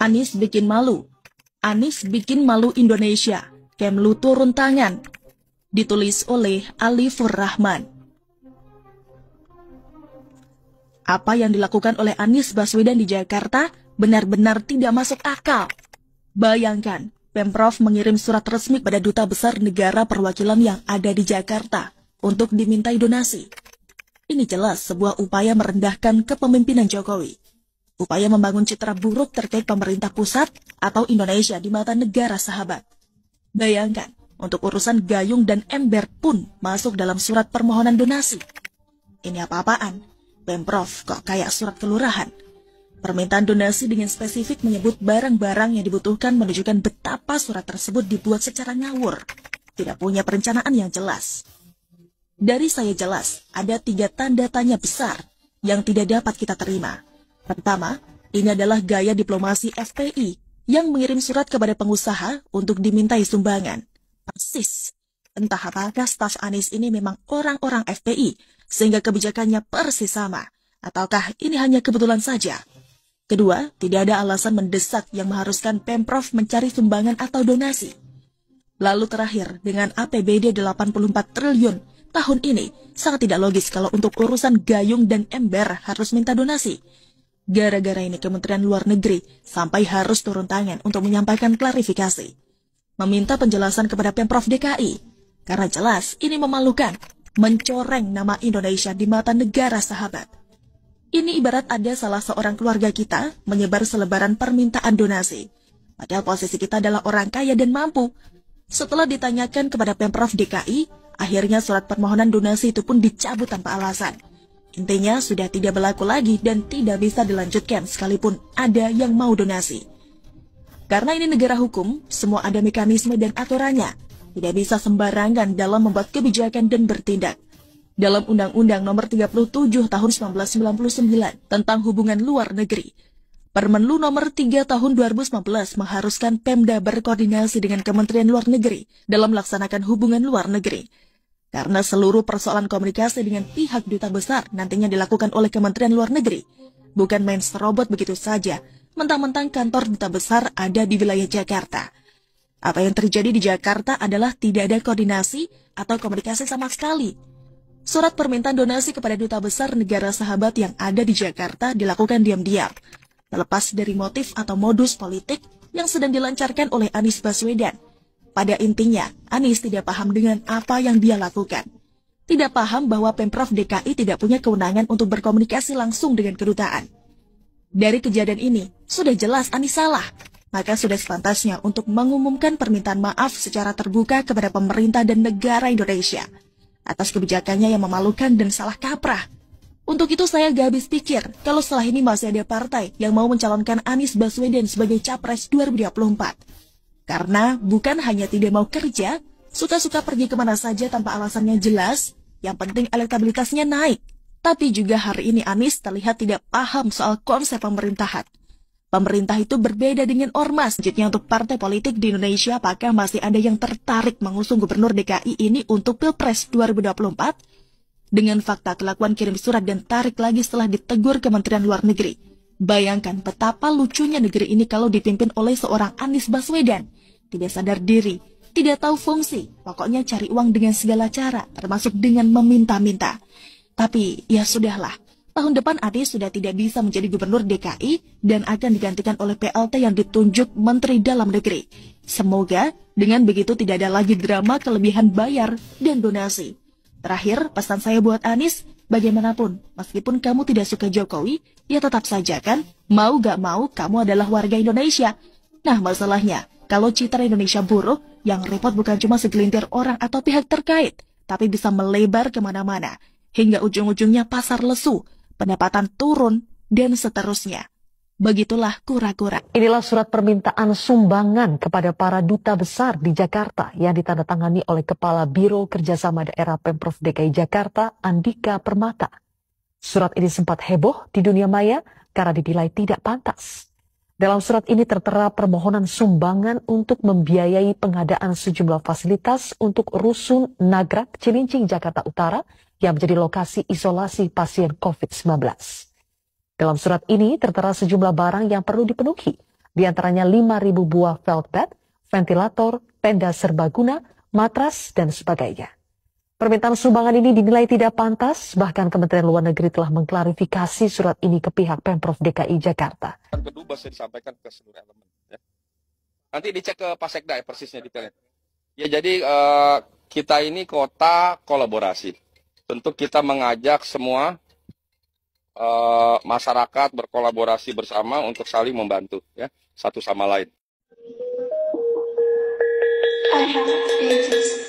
Anies bikin malu. Anies bikin malu Indonesia. Kemlu turun tangan. Ditulis oleh Alifur Rahman. Apa yang dilakukan oleh Anies Baswedan di Jakarta benar-benar tidak masuk akal. Bayangkan, Pemprov mengirim surat resmi pada Duta Besar Negara Perwakilan yang ada di Jakarta untuk dimintai donasi. Ini jelas sebuah upaya merendahkan kepemimpinan Jokowi. Upaya membangun citra buruk terkait pemerintah pusat atau Indonesia di mata negara sahabat. Bayangkan, untuk urusan gayung dan ember pun masuk dalam surat permohonan donasi. Ini apa-apaan? Pemprov kok kayak surat kelurahan? Permintaan donasi dengan spesifik menyebut barang-barang yang dibutuhkan menunjukkan betapa surat tersebut dibuat secara ngawur. Tidak punya perencanaan yang jelas. Dari saya jelas, ada 3 tanda tanya besar yang tidak dapat kita terima. Pertama, ini adalah gaya diplomasi FPI yang mengirim surat kepada pengusaha untuk dimintai sumbangan. Persis. Entah apakah staf Anies ini memang orang-orang FPI, sehingga kebijakannya persis sama. Ataukah ini hanya kebetulan saja? Kedua, tidak ada alasan mendesak yang mengharuskan Pemprov mencari sumbangan atau donasi. Lalu terakhir, dengan APBD 84 triliun tahun ini, sangat tidak logis kalau untuk urusan gayung dan ember harus minta donasi. Gara-gara ini Kementerian Luar Negeri sampai harus turun tangan untuk menyampaikan klarifikasi. Meminta penjelasan kepada Pemprov DKI. Karena jelas ini memalukan, mencoreng nama Indonesia di mata negara sahabat. Ini ibarat ada salah seorang keluarga kita menyebar selebaran permintaan donasi. Padahal posisi kita adalah orang kaya dan mampu. Setelah ditanyakan kepada Pemprov DKI, akhirnya surat permohonan donasi itu pun dicabut tanpa alasan. Intinya sudah tidak berlaku lagi dan tidak bisa dilanjutkan sekalipun ada yang mau donasi. Karena ini negara hukum, semua ada mekanisme dan aturannya. Tidak bisa sembarangan dalam membuat kebijakan dan bertindak. Dalam Undang-Undang Nomor 37 Tahun 1999 tentang Hubungan Luar Negeri, Permenlu Nomor 3 Tahun 2019 mengharuskan Pemda berkoordinasi dengan Kementerian Luar Negeri dalam melaksanakan hubungan luar negeri. Karena seluruh persoalan komunikasi dengan pihak duta besar nantinya dilakukan oleh Kementerian Luar Negeri. Bukan main serobot begitu saja, mentang-mentang kantor duta besar ada di wilayah Jakarta. Apa yang terjadi di Jakarta adalah tidak ada koordinasi atau komunikasi sama sekali. Surat permintaan donasi kepada duta besar negara sahabat yang ada di Jakarta dilakukan diam-diam, terlepas dari motif atau modus politik yang sedang dilancarkan oleh Anies Baswedan. Pada intinya, Anies tidak paham dengan apa yang dia lakukan. Tidak paham bahwa Pemprov DKI tidak punya kewenangan untuk berkomunikasi langsung dengan kedutaan. Dari kejadian ini, sudah jelas Anies salah. Maka sudah sepantasnya untuk mengumumkan permintaan maaf secara terbuka kepada pemerintah dan negara Indonesia atas kebijakannya yang memalukan dan salah kaprah. Untuk itu saya gak habis pikir kalau setelah ini masih ada partai yang mau mencalonkan Anies Baswedan sebagai Capres 2024. Karena bukan hanya tidak mau kerja, suka-suka pergi kemana saja tanpa alasannya jelas, yang penting elektabilitasnya naik. Tapi juga hari ini Anies terlihat tidak paham soal konsep pemerintahan. Pemerintah itu berbeda dengan ormas. Selanjutnya untuk partai politik di Indonesia, apakah masih ada yang tertarik mengusung Gubernur DKI ini untuk Pilpres 2024? Dengan fakta kelakuan kirim surat dan tarik lagi setelah ditegur Kementerian Luar Negeri. Bayangkan betapa lucunya negeri ini kalau dipimpin oleh seorang Anies Baswedan. Tidak sadar diri, tidak tahu fungsi, pokoknya cari uang dengan segala cara, termasuk dengan meminta-minta. Tapi ya sudahlah, tahun depan Anies sudah tidak bisa menjadi Gubernur DKI dan akan digantikan oleh PLT yang ditunjuk Menteri Dalam Negeri. Semoga dengan begitu tidak ada lagi drama kelebihan bayar dan donasi. Terakhir, pesan saya buat Anies, bagaimanapun, meskipun kamu tidak suka Jokowi, ya tetap saja kan, mau gak mau kamu adalah warga Indonesia. Nah masalahnya, kalau citra Indonesia buruk, yang repot bukan cuma segelintir orang atau pihak terkait, tapi bisa melebar kemana-mana, hingga ujung-ujungnya pasar lesu, pendapatan turun, dan seterusnya. Begitulah kura-kura. Inilah surat permintaan sumbangan kepada para duta besar di Jakarta yang ditandatangani oleh Kepala Biro Kerjasama Daerah Pemprov DKI Jakarta, Andika Permata. Surat ini sempat heboh di dunia maya karena dinilai tidak pantas. Dalam surat ini tertera permohonan sumbangan untuk membiayai pengadaan sejumlah fasilitas untuk Rusun Nagrak, Cilincing, Jakarta Utara yang menjadi lokasi isolasi pasien COVID-19. Dalam surat ini tertera sejumlah barang yang perlu dipenuhi Di antaranya 5.000 buah felt bed, ventilator, tenda serbaguna, matras, dan sebagainya. Permintaan sumbangan ini dinilai tidak pantas, bahkan Kementerian Luar Negeri telah mengklarifikasi surat ini ke pihak Pemprov DKI Jakarta. Kedua bisa disampaikan ke seluruh elemen. Ya. Nanti dicek ke Pasekda ya persisnya detailnya. Ya jadi kita ini kota kolaborasi. Tentu kita mengajak semua masyarakat berkolaborasi bersama untuk saling membantu ya satu sama lain. I have created